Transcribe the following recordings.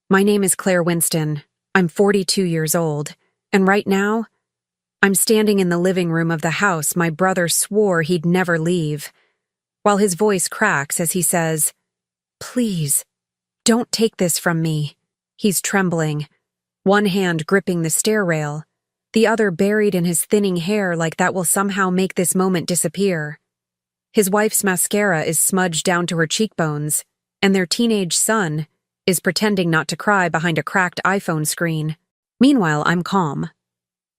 My name is Claire Winston. I'm 42 years old, and right now, I'm standing in the living room of the house my brother swore he'd never leave, while his voice cracks as he says, "Please, don't take this from me." He's trembling, one hand gripping the stair rail, the other buried in his thinning hair like that will somehow make this moment disappear. His wife's mascara is smudged down to her cheekbones, and their teenage son is pretending not to cry behind a cracked iPhone screen. Meanwhile, I'm calm.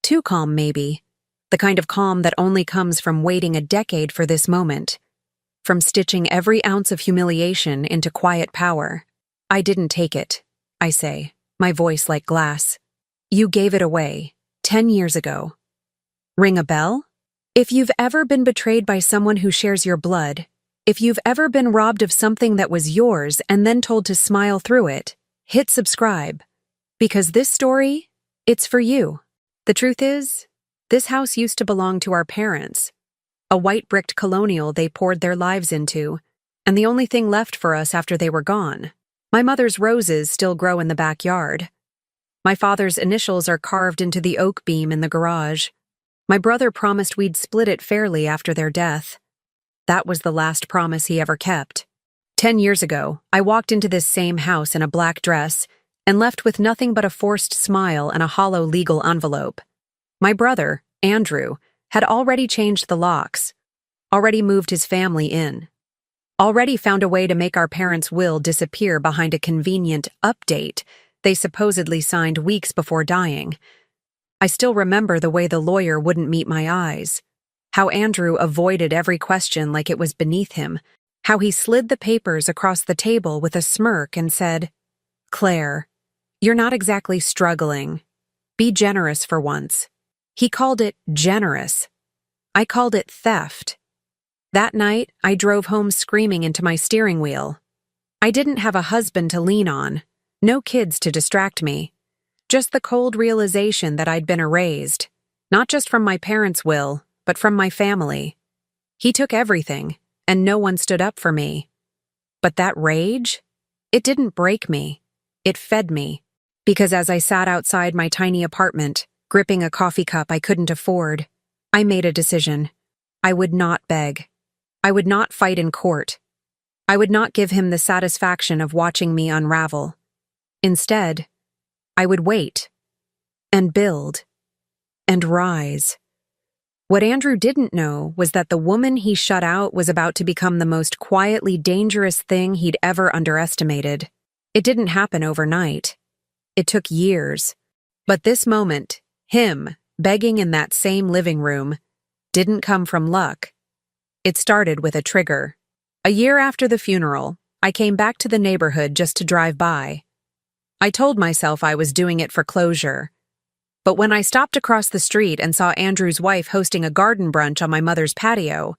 Too calm, maybe. The kind of calm that only comes from waiting a decade for this moment. From stitching every ounce of humiliation into quiet power. "I didn't take it," I say, my voice like glass. "You gave it away, 10 years ago." Ring a bell? If you've ever been betrayed by someone who shares your blood, if you've ever been robbed of something that was yours and then told to smile through it, hit subscribe. Because this story, it's for you. The truth is, this house used to belong to our parents. A white-bricked colonial they poured their lives into, and the only thing left for us after they were gone. My mother's roses still grow in the backyard. My father's initials are carved into the oak beam in the garage. My brother promised we'd split it fairly after their death. That was the last promise he ever kept. 10 years ago, I walked into this same house in a black dress and left with nothing but a forced smile and a hollow legal envelope. My brother, Andrew, had already changed the locks, already moved his family in, already found a way to make our parents' will disappear behind a convenient update they supposedly signed weeks before dying. I still remember the way the lawyer wouldn't meet my eyes, how Andrew avoided every question like it was beneath him, how he slid the papers across the table with a smirk and said, "Claire, you're not exactly struggling. Be generous for once." He called it generous. I called it theft. That night, I drove home screaming into my steering wheel. I didn't have a husband to lean on, no kids to distract me, just the cold realization that I'd been erased, not just from my parents' will, but from my family. He took everything, and no one stood up for me. But that rage? It didn't break me. It fed me. Because as I sat outside my tiny apartment, gripping a coffee cup I couldn't afford, I made a decision. I would not beg. I would not fight in court. I would not give him the satisfaction of watching me unravel. Instead, I would wait, and build, and rise. What Andrew didn't know was that the woman he shut out was about to become the most quietly dangerous thing he'd ever underestimated. It didn't happen overnight. It took years. But this moment, him, begging in that same living room, didn't come from luck. It started with a trigger. A year after the funeral, I came back to the neighborhood just to drive by. I told myself I was doing it for closure. But when I stopped across the street and saw Andrew's wife hosting a garden brunch on my mother's patio,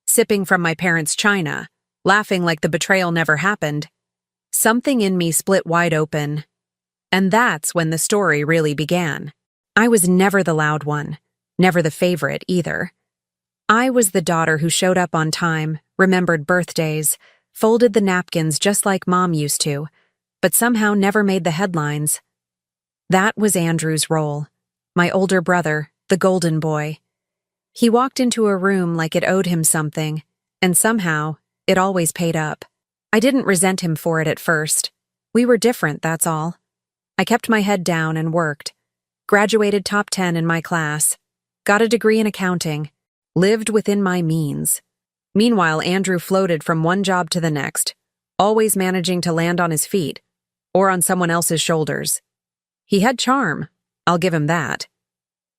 sipping from my parents' china, laughing like the betrayal never happened, something in me split wide open. And that's when the story really began. I was never the loud one, never the favorite either. I was the daughter who showed up on time, remembered birthdays, folded the napkins just like Mom used to, but somehow never made the headlines. That was Andrew's role, my older brother, the golden boy. He walked into a room like it owed him something, and somehow, it always paid up. I didn't resent him for it at first. We were different, that's all. I kept my head down and worked, graduated top 10 in my class, got a degree in accounting, lived within my means. Meanwhile, Andrew floated from one job to the next, always managing to land on his feet, or on someone else's shoulders. He had charm, I'll give him that.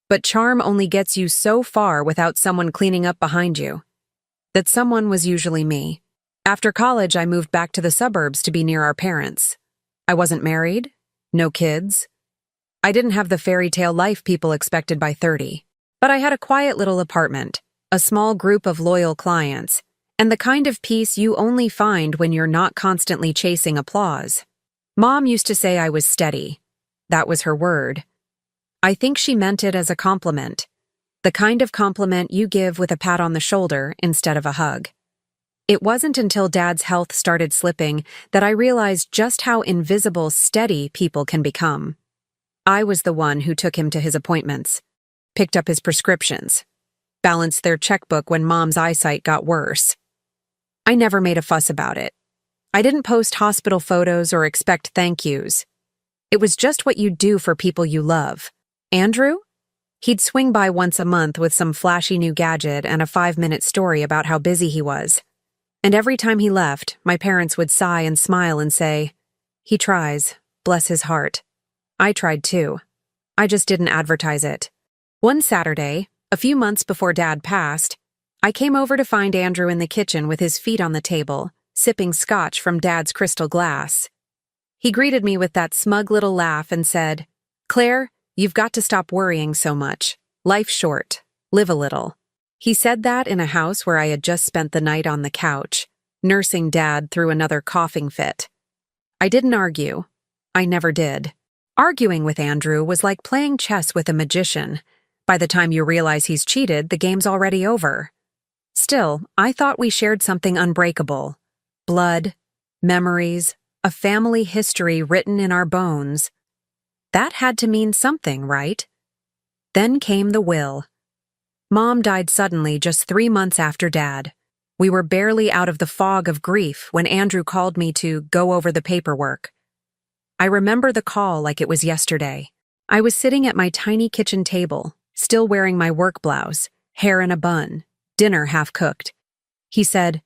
But charm only gets you so far without someone cleaning up behind you. That someone was usually me. After college, I moved back to the suburbs to be near our parents. I wasn't married, no kids. I didn't have the fairy tale life people expected by 30, but I had a quiet little apartment, a small group of loyal clients, and the kind of peace you only find when you're not constantly chasing applause. Mom used to say I was steady. That was her word. I think she meant it as a compliment, the kind of compliment you give with a pat on the shoulder instead of a hug. It wasn't until Dad's health started slipping that I realized just how invisible steady people can become. I was the one who took him to his appointments, picked up his prescriptions, balanced their checkbook when Mom's eyesight got worse. I never made a fuss about it. I didn't post hospital photos or expect thank yous. It was just what you do for people you love. Andrew? He'd swing by once a month with some flashy new gadget and a 5-minute story about how busy he was. And every time he left, my parents would sigh and smile and say, "He tries, bless his heart." I tried too. I just didn't advertise it. One Saturday, a few months before Dad passed, I came over to find Andrew in the kitchen with his feet on the table, sipping scotch from Dad's crystal glass. He greeted me with that smug little laugh and said, "Claire, you've got to stop worrying so much. Life's short. Live a little." He said that in a house where I had just spent the night on the couch, nursing Dad through another coughing fit. I didn't argue. I never did. Arguing with Andrew was like playing chess with a magician. By the time you realize he's cheated, the game's already over. Still, I thought we shared something unbreakable. Blood, memories, a family history written in our bones. That had to mean something, right? Then came the will. Mom died suddenly just 3 months after Dad. We were barely out of the fog of grief when Andrew called me to go over the paperwork. I remember the call like it was yesterday. I was sitting at my tiny kitchen table, still wearing my work blouse, hair in a bun, dinner half cooked. He said,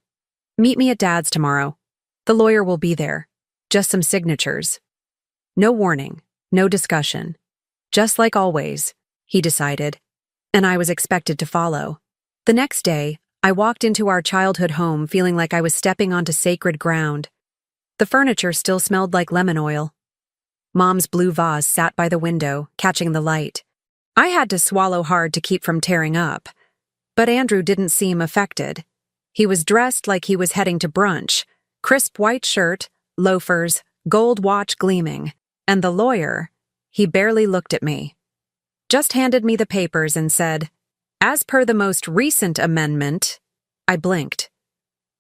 "Meet me at Dad's tomorrow. The lawyer will be there. Just some signatures." No warning, no discussion. Just like always, he decided, and I was expected to follow. The next day, I walked into our childhood home feeling like I was stepping onto sacred ground. The furniture still smelled like lemon oil. Mom's blue vase sat by the window, catching the light. I had to swallow hard to keep from tearing up. But Andrew didn't seem affected. He was dressed like he was heading to brunch, crisp white shirt, loafers, gold watch gleaming, and the lawyer, he barely looked at me. Just handed me the papers and said, "As per the most recent amendment." I blinked.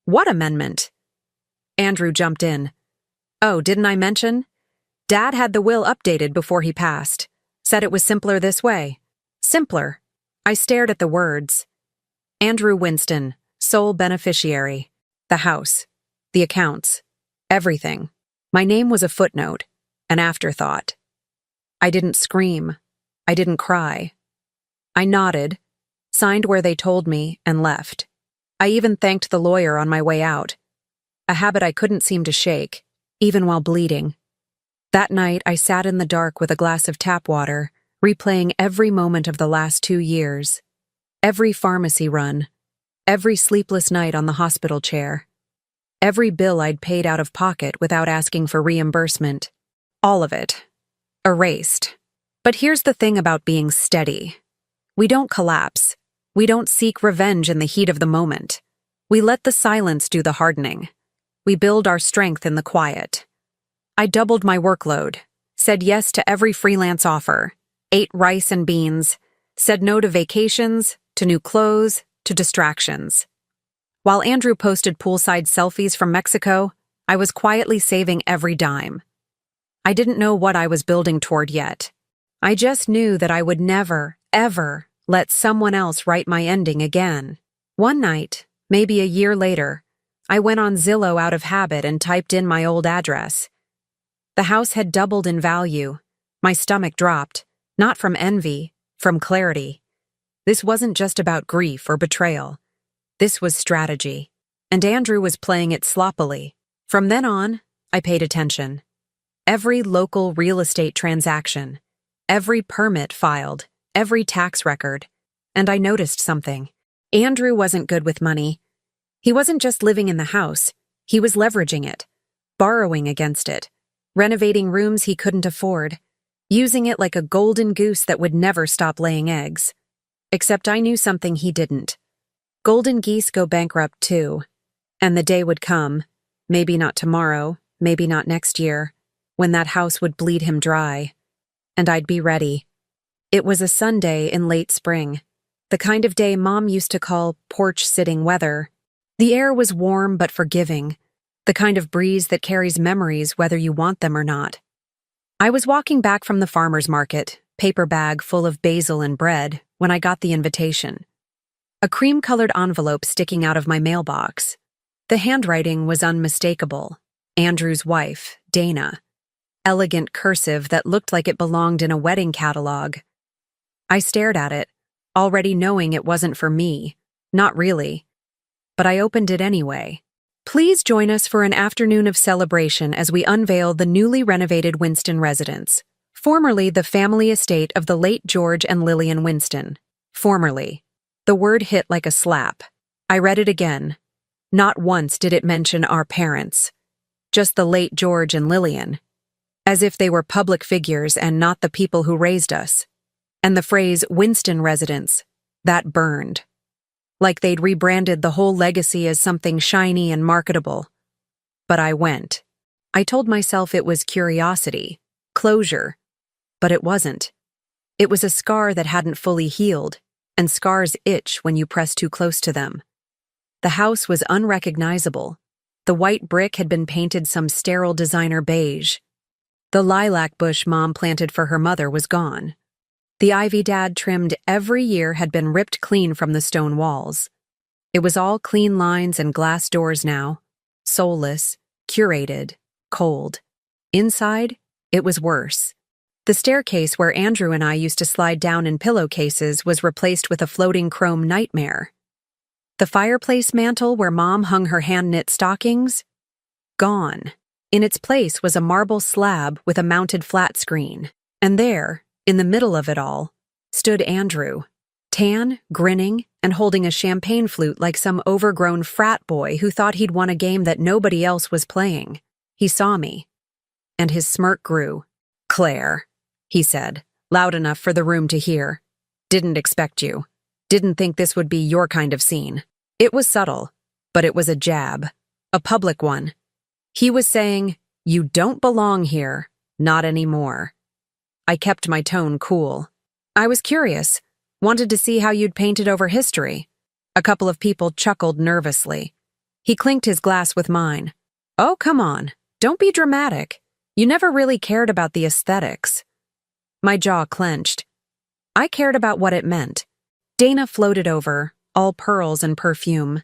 "What amendment?" Andrew jumped in. "Oh, didn't I mention? Dad had the will updated before he passed. Said it was simpler this way." Simpler. I stared at the words. Andrew Winston, sole beneficiary. The house. The accounts. Everything. My name was a footnote, an afterthought. I didn't scream. I didn't cry. I nodded, signed where they told me, and left. I even thanked the lawyer on my way out, a habit I couldn't seem to shake, even while bleeding. That night, I sat in the dark with a glass of tap water, replaying every moment of the last 2 years. Every pharmacy run. Every sleepless night on the hospital chair. Every bill I'd paid out of pocket without asking for reimbursement. All of it. Erased. But here's the thing about being steady. We don't collapse. We don't seek revenge in the heat of the moment. We let the silence do the hardening. We build our strength in the quiet. I doubled my workload, said yes to every freelance offer, ate rice and beans, said no to vacations, to new clothes, to distractions. While Andrew posted poolside selfies from Mexico, I was quietly saving every dime. I didn't know what I was building toward yet. I just knew that I would never, ever let someone else write my ending again. One night, maybe a year later, I went on Zillow out of habit and typed in my old address. The house had doubled in value. My stomach dropped, not from envy, from clarity. This wasn't just about grief or betrayal. This was strategy, and Andrew was playing it sloppily. From then on, I paid attention. Every local real estate transaction, every permit filed, every tax record. And I noticed something. Andrew wasn't good with money. He wasn't just living in the house. He was leveraging it, borrowing against it, renovating rooms he couldn't afford, using it like a golden goose that would never stop laying eggs. Except I knew something he didn't. Golden geese go bankrupt too. And the day would come, maybe not tomorrow, maybe not next year, when that house would bleed him dry. And I'd be ready. It was a Sunday in late spring, the kind of day Mom used to call porch-sitting weather. The air was warm but forgiving, the kind of breeze that carries memories whether you want them or not. I was walking back from the farmer's market, paper bag full of basil and bread, when I got the invitation. A cream-colored envelope sticking out of my mailbox. The handwriting was unmistakable. Andrew's wife, Dana. Elegant cursive that looked like it belonged in a wedding catalog. I stared at it, already knowing it wasn't for me. Not really. But I opened it anyway. Please join us for an afternoon of celebration as we unveil the newly renovated Winston residence, formerly the family estate of the late George and Lillian Winston. Formerly. The word hit like a slap. I read it again. Not once did it mention our parents. Just the late George and Lillian. As if they were public figures and not the people who raised us. And the phrase Winston residence, that burned. Like they'd rebranded the whole legacy as something shiny and marketable. But I went. I told myself it was curiosity, closure. But it wasn't. It was a scar that hadn't fully healed, and scars itch when you press too close to them. The house was unrecognizable. The white brick had been painted some sterile designer beige. The lilac bush Mom planted for her mother was gone. The ivy Dad trimmed every year had been ripped clean from the stone walls. It was all clean lines and glass doors now, soulless, curated, cold. Inside, it was worse. The staircase where Andrew and I used to slide down in pillowcases was replaced with a floating chrome nightmare. The fireplace mantel where Mom hung her hand-knit stockings? Gone. In its place was a marble slab with a mounted flat screen. And there, in the middle of it all, stood Andrew, tan, grinning, and holding a champagne flute like some overgrown frat boy who thought he'd won a game that nobody else was playing. He saw me. And his smirk grew. "Claire," he said, loud enough for the room to hear. "Didn't expect you. Didn't think this would be your kind of scene." It was subtle, but it was a jab. A public one. He was saying, "You don't belong here. Not anymore." I kept my tone cool. "I was curious. Wanted to see how you'd painted over history." A couple of people chuckled nervously. He clinked his glass with mine. "Oh, come on. Don't be dramatic. You never really cared about the aesthetics." My jaw clenched. I cared about what it meant. Dana floated over, all pearls and perfume.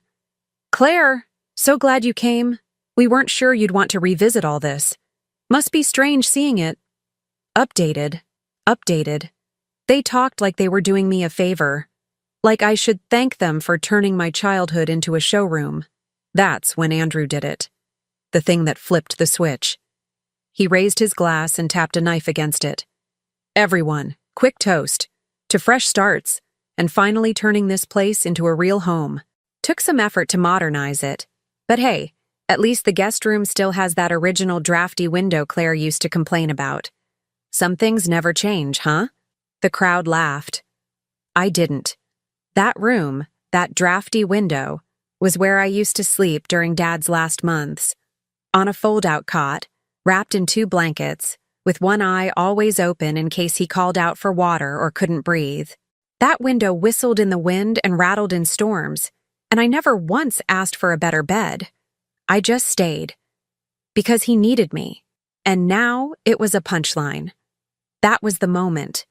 "Claire, so glad you came. We weren't sure you'd want to revisit all this. Must be strange seeing it." Updated. They talked like they were doing me a favor. Like I should thank them for turning my childhood into a showroom. That's when Andrew did it. The thing that flipped the switch. He raised his glass and tapped a knife against it. "Everyone, quick toast. To fresh starts, and finally turning this place into a real home. Took some effort to modernize it. But hey, at least the guest room still has that original drafty window Claire used to complain about. Some things never change, huh?" The crowd laughed. I didn't. That room, that drafty window, was where I used to sleep during Dad's last months. On a fold-out cot, wrapped in 2 blankets, with one eye always open in case he called out for water or couldn't breathe. That window whistled in the wind and rattled in storms, and I never once asked for a better bed. I just stayed. Because he needed me. And now it was a punchline. That was the moment.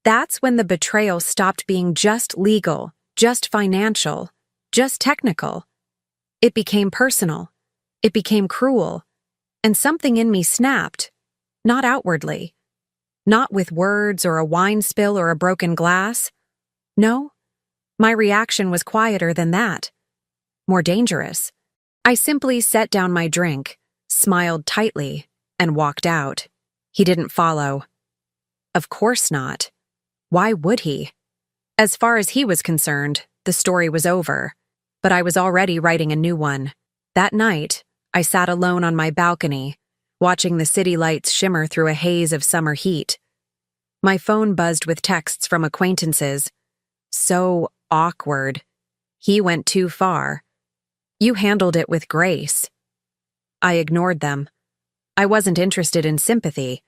That's when the betrayal stopped being just legal, just financial, just technical. It became personal. It became cruel. And something in me snapped. Not outwardly. Not with words or a wine spill or a broken glass. No, my reaction was quieter than that. More dangerous. I simply set down my drink, smiled tightly, and walked out. He didn't follow. Of course not. Why would he? As far as he was concerned, the story was over. But I was already writing a new one. That night, I sat alone on my balcony, watching the city lights shimmer through a haze of summer heat. My phone buzzed with texts from acquaintances. So awkward. He went too far. You handled it with grace. I ignored them. I wasn't interested in sympathy.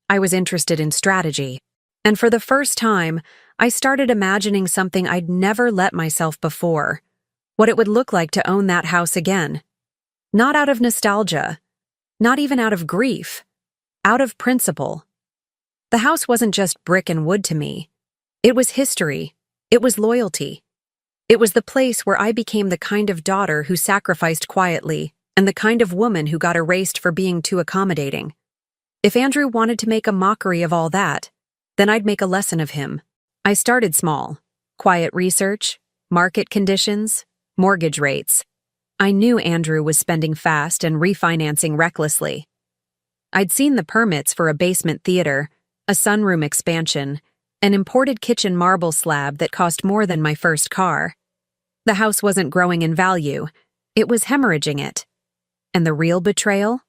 I was interested in strategy. And for the first time, I started imagining something I'd never let myself before. what it would look like to own that house again. Not out of nostalgia, not even out of grief, out of principle. The house wasn't just brick and wood to me. It was history. It was loyalty. It was the place where I became the kind of daughter who sacrificed quietly and the kind of woman who got erased for being too accommodating. If Andrew wanted to make a mockery of all that, then I'd make a lesson of him. I started small. Quiet research, market conditions, mortgage rates. I knew Andrew was spending fast and refinancing recklessly. I'd seen the permits for a basement theater, a sunroom expansion, an imported kitchen marble slab that cost more than my first car. The house wasn't growing in value. It was hemorrhaging it. And the real betrayal?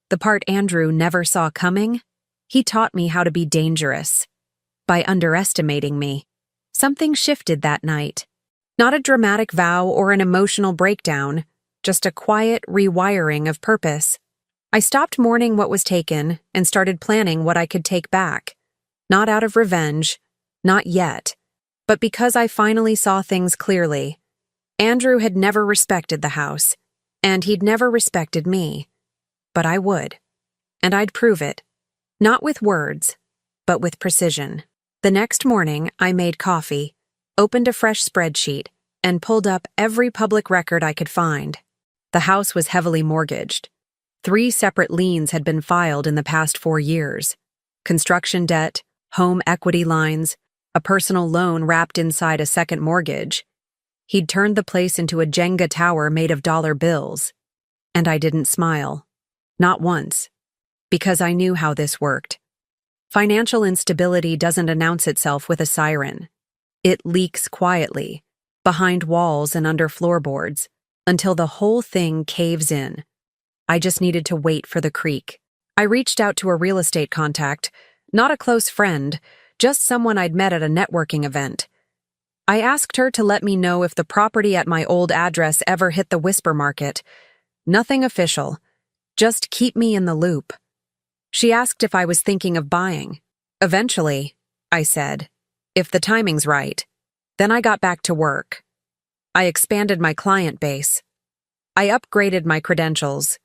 The part Andrew never saw coming? He taught me how to be dangerous. By underestimating me. Something shifted that night. Not a dramatic vow or an emotional breakdown, just a quiet rewiring of purpose. I stopped mourning what was taken and started planning what I could take back. Not out of revenge, not yet, but because I finally saw things clearly. Andrew had never respected the house, and he'd never respected me. But I would. And I'd prove it. Not with words, but with precision. The next morning, I made coffee, opened a fresh spreadsheet, and pulled up every public record I could find. The house was heavily mortgaged. 3 separate liens had been filed in the past 4 years. Construction debt, home equity lines, a personal loan wrapped inside a second mortgage. He'd turned the place into a Jenga tower made of dollar bills. And I didn't smile. Not once. Because I knew how this worked. Financial instability doesn't announce itself with a siren. It leaks quietly, behind walls and under floorboards, until the whole thing caves in. I just needed to wait for the creak. I reached out to a real estate contact, not a close friend, just someone I'd met at a networking event. I asked her to let me know if the property at my old address ever hit the whisper market. Nothing official. Just keep me in the loop. She asked if I was thinking of buying. Eventually, I said, if the timing's right. Then I got back to work. I expanded my client base. I upgraded my credentials.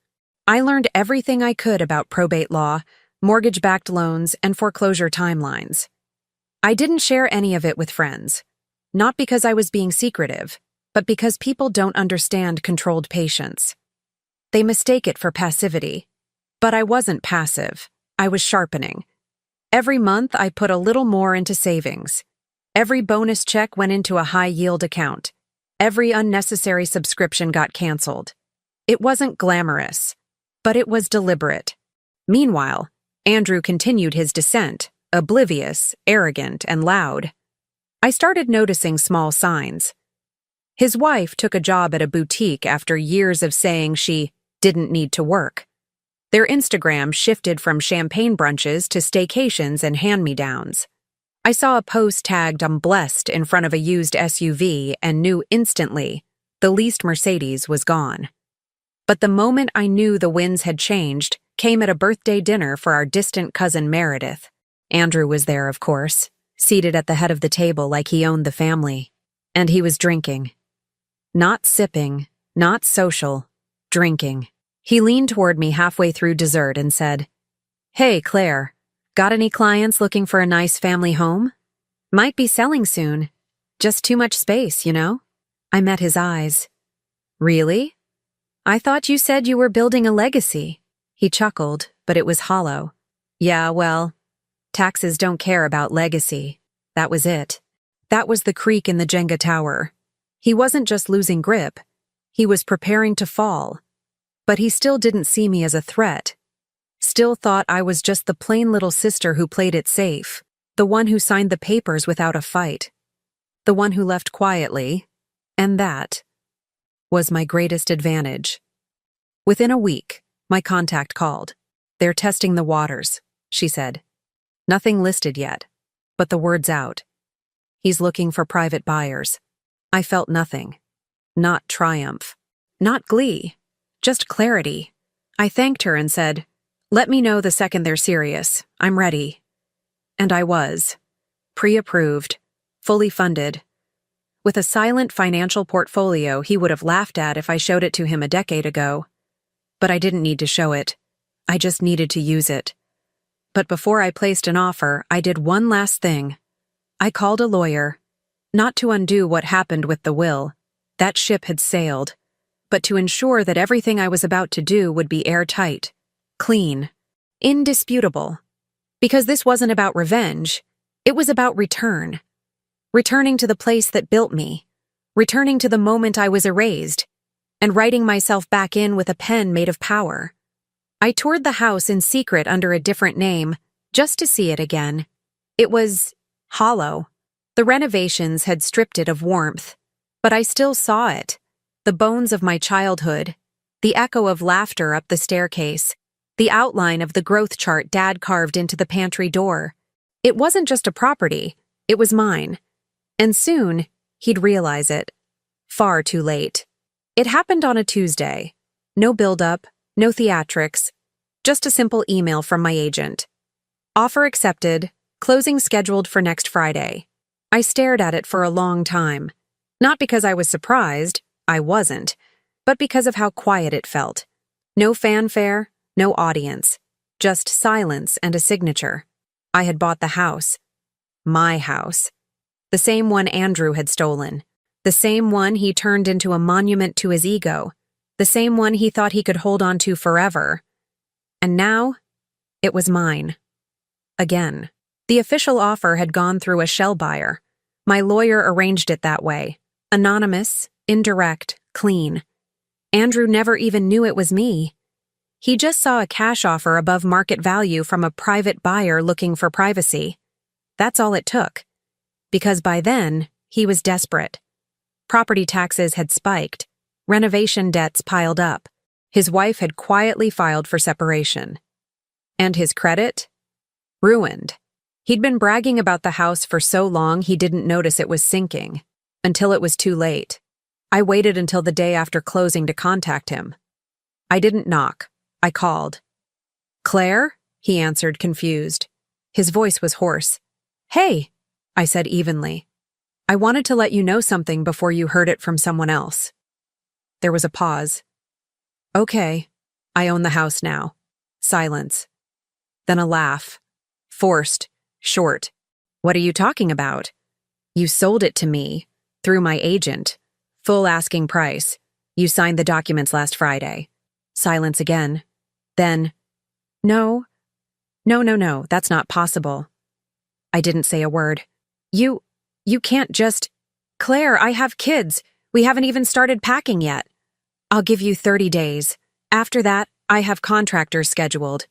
I learned everything I could about probate law, mortgage-backed loans, and foreclosure timelines. I didn't share any of it with friends. Not because I was being secretive, but because people don't understand controlled patience. They mistake it for passivity. But I wasn't passive. I was sharpening. Every month, I put a little more into savings. Every bonus check went into a high-yield account. Every unnecessary subscription got canceled. It wasn't glamorous, but it was deliberate. Meanwhile, Andrew continued his descent, oblivious, arrogant, and loud. I started noticing small signs. His wife took a job at a boutique after years of saying she didn't need to work. Their Instagram shifted from champagne brunches to staycations and hand-me-downs. I saw a post tagged "I'm blessed" in front of a used SUV and knew instantly the leased Mercedes was gone. But the moment I knew the winds had changed came at a birthday dinner for our distant cousin Meredith. Andrew was there, of course, seated at the head of the table like he owned the family. And he was drinking. Not sipping, not social, drinking. He leaned toward me halfway through dessert and said, "Hey, Claire, got any clients looking for a nice family home? Might be selling soon. Just too much space, you know?" I met his eyes. "Really? I thought you said you were building a legacy." He chuckled, but it was hollow. "Yeah, well, taxes don't care about legacy." That was it. That was the creak in the Jenga tower. He wasn't just losing grip. He was preparing to fall. But he still didn't see me as a threat. Still thought I was just the plain little sister who played it safe, the one who signed the papers without a fight, the one who left quietly, and that was my greatest advantage. Within a week, my contact called. "They're testing the waters," she said. "Nothing listed yet, but the word's out. He's looking for private buyers." I felt nothing. Not triumph. Not glee. Just clarity. I thanked her and said, "Let me know the second they're serious. I'm ready." And I was. Pre-approved. Fully funded. with a silent financial portfolio he would have laughed at if I showed it to him a decade ago. But I didn't need to show it. I just needed to use it. But before I placed an offer, I did one last thing. I called a lawyer, not to undo what happened with the will. That ship had sailed, but to ensure that everything I was about to do would be airtight, clean, indisputable. Because this wasn't about revenge, it was about return. Returning to the place that built me, returning to the moment I was erased, and writing myself back in with a pen made of power. I toured the house in secret under a different name, just to see it again. It was hollow. The renovations had stripped it of warmth, but I still saw it. The bones of my childhood, the echo of laughter up the staircase, the outline of the growth chart Dad carved into the pantry door. It wasn't just a property, it was mine. And soon, he'd realize it. Far too late. It happened on a Tuesday. No build-up, no theatrics, just a simple email from my agent. Offer accepted, closing scheduled for next Friday. I stared at it for a long time. Not because I was surprised, I wasn't, but because of how quiet it felt. No fanfare, no audience, just silence and a signature. I had bought the house. My house. The same one Andrew had stolen. The same one he turned into a monument to his ego. The same one he thought he could hold on to forever. And now, it was mine. Again. The official offer had gone through a shell buyer. My lawyer arranged it that way. Anonymous, indirect, clean. Andrew never even knew it was me. He just saw a cash offer above market value from a private buyer looking for privacy. That's all it took. Because by then, he was desperate. Property taxes had spiked. Renovation debts piled up. His wife had quietly filed for separation. And his credit? Ruined. He'd been bragging about the house for so long he didn't notice it was sinking. Until it was too late. I waited until the day after closing to contact him. I didn't knock. I called. "Claire?" he answered, confused. His voice was hoarse. "Hey," I said evenly. "I wanted to let you know something before you heard it from someone else." There was a pause. "Okay, I own the house now." Silence. Then a laugh. Forced, short. "What are you talking about? You sold it to me, through my agent. Full asking price. You signed the documents last Friday." Silence again. Then, No, that's not possible." I didn't say a word. You can't just— "Claire, I have kids. We haven't even started packing yet." "I'll give you 30 days. After that, I have contractors scheduled."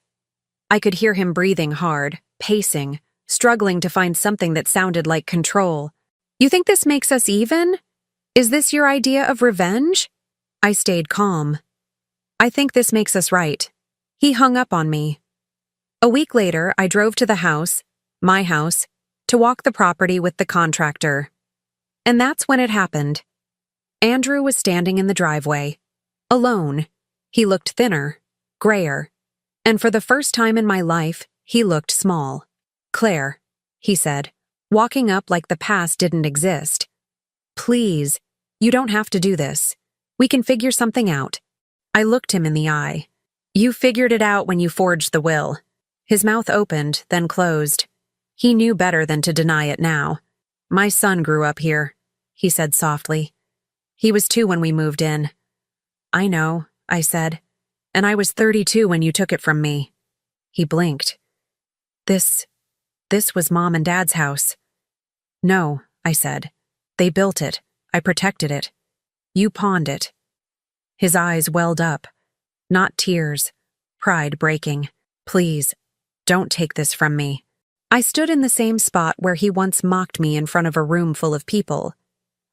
I could hear him breathing hard, pacing, struggling to find something that sounded like control. "You think this makes us even? Is this your idea of revenge?" I stayed calm. "I think this makes us right." He hung up on me. A week later, I drove to the house, my house, to walk the property with the contractor. And that's when it happened. Andrew was standing in the driveway. Alone. He looked thinner, grayer. And for the first time in my life, he looked small. "Claire," he said, walking up like the past didn't exist. "Please, you don't have to do this. We can figure something out." I looked him in the eye. "You figured it out when you forged the will." His mouth opened, then closed. He knew better than to deny it now. "My son grew up here," he said softly. "He was 2 when we moved in." "I know," I said. "And I was 32 when you took it from me." He blinked. This was Mom and Dad's house." "No," I said. "They built it. I protected it. You pawned it." His eyes welled up. Not tears. Pride breaking. "Please, don't take this from me." I stood in the same spot where he once mocked me in front of a room full of people,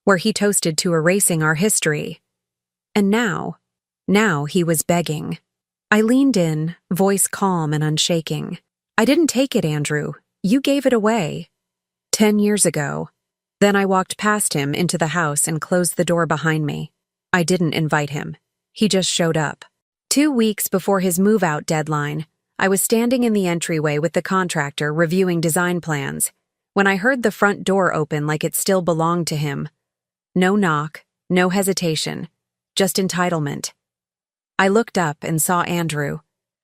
where he toasted to erasing our history. And now he was begging. I leaned in, voice calm and unshaking. "I didn't take it, Andrew. You gave it away. 10 years ago." Then I walked past him into the house and closed the door behind me. I didn't invite him. He just showed up. 2 weeks before his move-out deadline, I was standing in the entryway with the contractor reviewing design plans when I heard the front door open like it still belonged to him. No knock, no hesitation, just entitlement. I looked up and saw Andrew,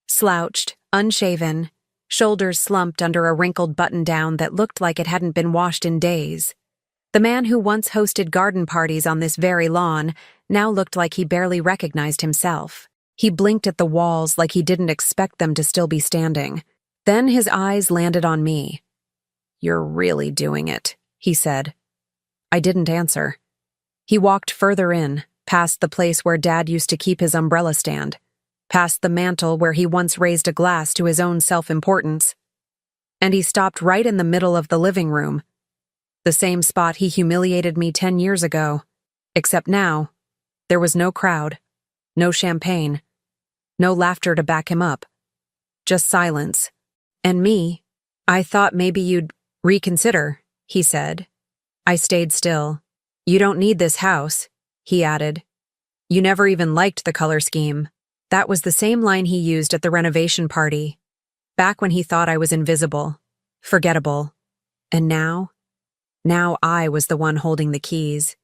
slouched, unshaven, shoulders slumped under a wrinkled button-down that looked like it hadn't been washed in days. The man who once hosted garden parties on this very lawn now looked like he barely recognized himself. He blinked at the walls like he didn't expect them to still be standing. Then his eyes landed on me. "You're really doing it," he said. I didn't answer. He walked further in, past the place where Dad used to keep his umbrella stand, past the mantel where he once raised a glass to his own self-importance. And he stopped right in the middle of the living room, the same spot he humiliated me 10 years ago, except now, there was no crowd, no champagne, no laughter to back him up, just silence. And me. "I thought maybe you'd reconsider," he said. I stayed still. "You don't need this house," he added. "You never even liked the color scheme." That was the same line he used at the renovation party, back when he thought I was invisible, forgettable. And now I was the one holding the keys.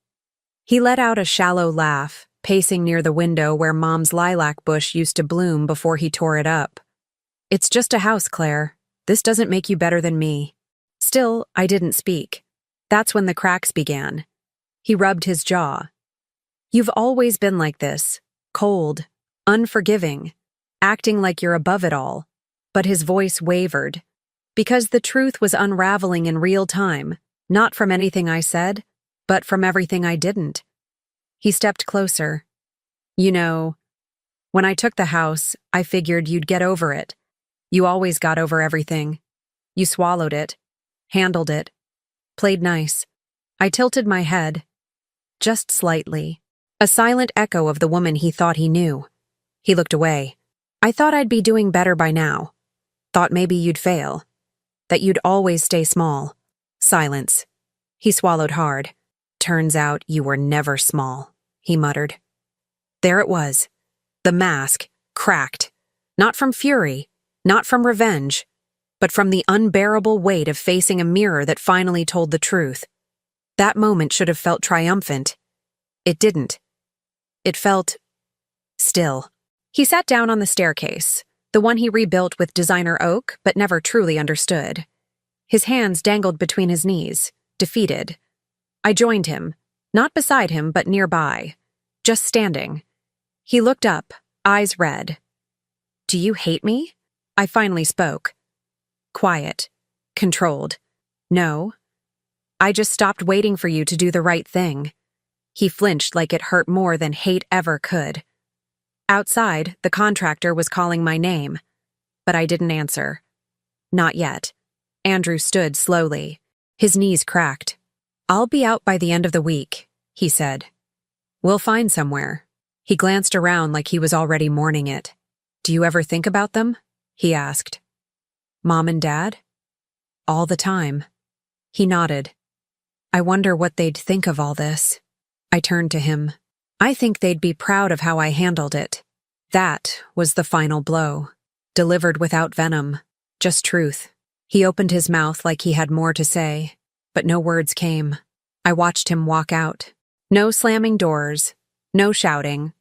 He let out a shallow laugh, pacing near the window where Mom's lilac bush used to bloom before he tore it up. "It's just a house, Claire. This doesn't make you better than me." Still, I didn't speak. That's when the cracks began. He rubbed his jaw. "You've always been like this, cold, unforgiving, acting like you're above it all." But his voice wavered, because the truth was unraveling in real time, not from anything I said, but from everything I didn't. He stepped closer. "You know, when I took the house, I figured you'd get over it. You always got over everything. You swallowed it, handled it, played nice." I tilted my head, just slightly, a silent echo of the woman he thought he knew. He looked away. "I thought I'd be doing better by now. Thought maybe you'd fail. That you'd always stay small." Silence. He swallowed hard. "Turns out you were never small," he muttered. There it was. The mask, cracked. Not from fury, not from revenge, but from the unbearable weight of facing a mirror that finally told the truth. That moment should have felt triumphant. It didn't. It felt still. He sat down on the staircase, the one he rebuilt with designer oak but never truly understood. His hands dangled between his knees, defeated. I joined him, not beside him but nearby, just standing. He looked up, eyes red. "Do you hate me?" I finally spoke. Quiet, controlled. "No. I just stopped waiting for you to do the right thing." He flinched like it hurt more than hate ever could. Outside, the contractor was calling my name, but I didn't answer. Not yet. Andrew stood slowly. His knees cracked. "I'll be out by the end of the week," he said. "We'll find somewhere." He glanced around like he was already mourning it. "Do you ever think about them?" he asked. "Mom and Dad?" "All the time." He nodded. "I wonder what they'd think of all this." I turned to him. "I think they'd be proud of how I handled it." That was the final blow, delivered without venom, just truth. He opened his mouth like he had more to say, but no words came. I watched him walk out. No slamming doors, no shouting.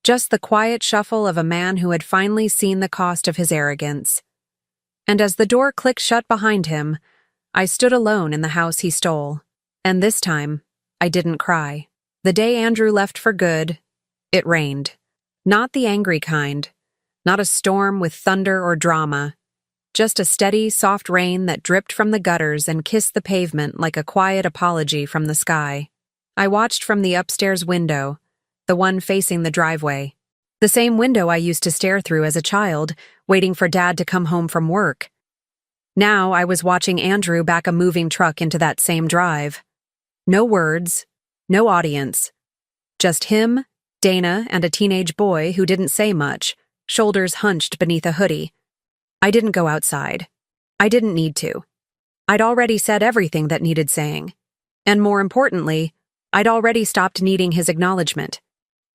Just the quiet shuffle of a man who had finally seen the cost of his arrogance. And as the door clicked shut behind him, I stood alone in the house he stole. And this time, I didn't cry. The day Andrew left for good, it rained. Not the angry kind. Not a storm with thunder or drama. Just a steady, soft rain that dripped from the gutters and kissed the pavement like a quiet apology from the sky. I watched from the upstairs window, the one facing the driveway. The same window I used to stare through as a child, waiting for Dad to come home from work. Now I was watching Andrew back a moving truck into that same drive. No words, no audience. Just him, Dana, and a teenage boy who didn't say much, shoulders hunched beneath a hoodie. I didn't go outside. I didn't need to. I'd already said everything that needed saying. And more importantly, I'd already stopped needing his acknowledgement.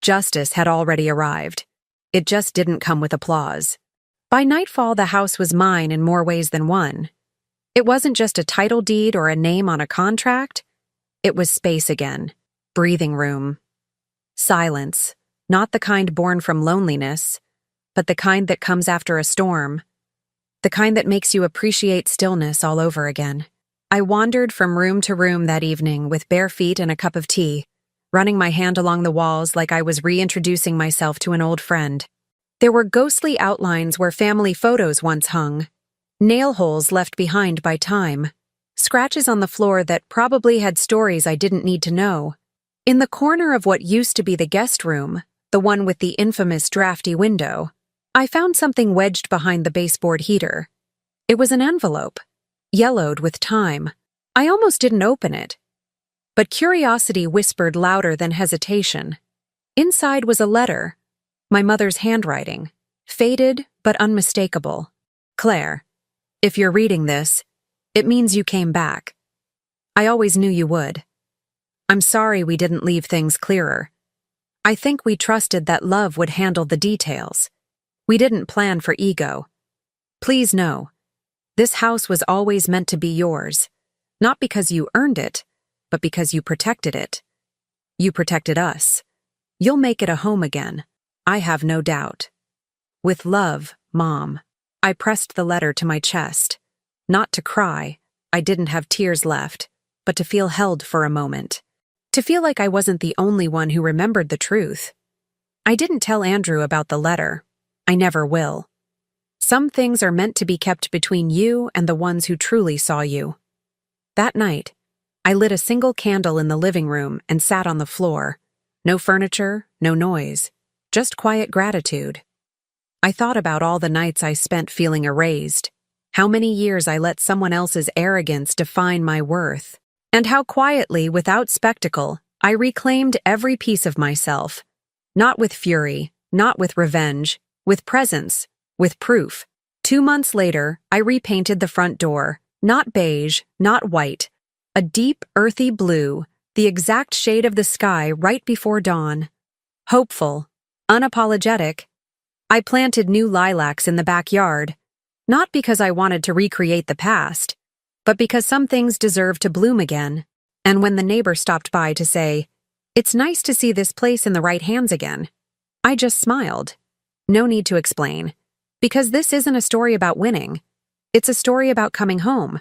Justice had already arrived. It just didn't come with applause. By nightfall, the house was mine in more ways than one. It wasn't just a title deed or a name on a contract. It was space again. Breathing room. Silence. Not the kind born from loneliness, but the kind that comes after a storm. The kind that makes you appreciate stillness all over again. I wandered from room to room that evening with bare feet and a cup of tea, running my hand along the walls like I was reintroducing myself to an old friend. There were ghostly outlines where family photos once hung, nail holes left behind by time, scratches on the floor that probably had stories I didn't need to know. In the corner of what used to be the guest room, the one with the infamous drafty window, I found something wedged behind the baseboard heater. It was an envelope, yellowed with time. I almost didn't open it, but curiosity whispered louder than hesitation. Inside was a letter, my mother's handwriting, faded but unmistakable. Claire, if you're reading this, it means you came back. I always knew you would. I'm sorry we didn't leave things clearer. I think we trusted that love would handle the details. We didn't plan for ego. Please know, this house was always meant to be yours, not because you earned it, but because you protected it. You protected us. You'll make it a home again, I have no doubt. With love, Mom. I pressed the letter to my chest. Not to cry, I didn't have tears left, but to feel held for a moment. To feel like I wasn't the only one who remembered the truth. I didn't tell Andrew about the letter. I never will. Some things are meant to be kept between you and the ones who truly saw you. That night, I lit a single candle in the living room and sat on the floor. No furniture, no noise, just quiet gratitude. I thought about all the nights I spent feeling erased, how many years I let someone else's arrogance define my worth, and how quietly, without spectacle, I reclaimed every piece of myself. Not with fury, not with revenge, with presence, with proof. 2 months later, I repainted the front door, not beige, not white, a deep, earthy blue, the exact shade of the sky right before dawn. Hopeful, unapologetic. I planted new lilacs in the backyard, not because I wanted to recreate the past, but because some things deserve to bloom again. And when the neighbor stopped by to say, "It's nice to see this place in the right hands again," I just smiled. No need to explain, because this isn't a story about winning. It's a story about coming home.